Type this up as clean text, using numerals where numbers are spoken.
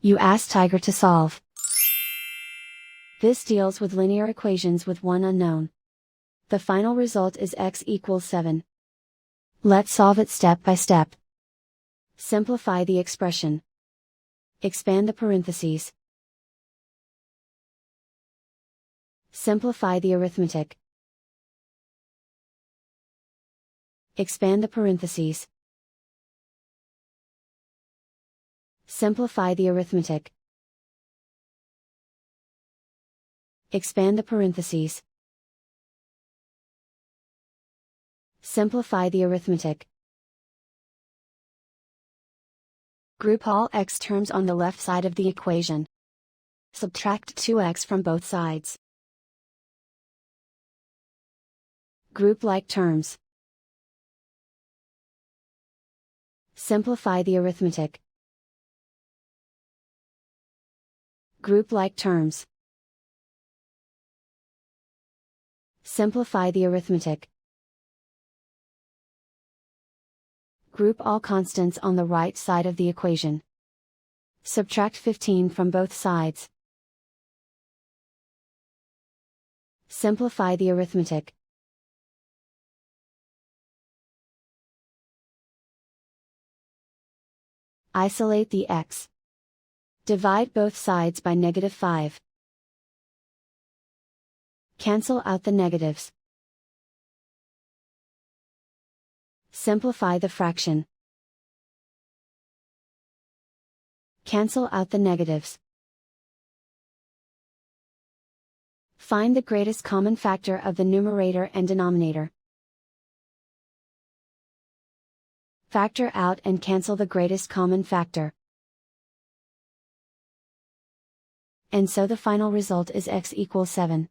You ask Tiger to solve. This deals with linear equations with one unknown. The final result is x equals 7. Let's solve it step by step. Simplify the expression. Expand the parentheses. Simplify the arithmetic. Expand the parentheses. Simplify the arithmetic. Expand the parentheses. Simplify the arithmetic. Group all x terms on the left side of the equation. Subtract 2x from both sides. Group like terms. Simplify the arithmetic. Group like terms. Simplify the arithmetic. Group all constants on the right side of the equation. Subtract 15 from both sides. Simplify the arithmetic. Isolate the x. Divide both sides by -5. Cancel out the negatives. Simplify the fraction. Cancel out the negatives. Find the greatest common factor of the numerator and denominator. Factor out and cancel the greatest common factor. And so the final result is x equals 7.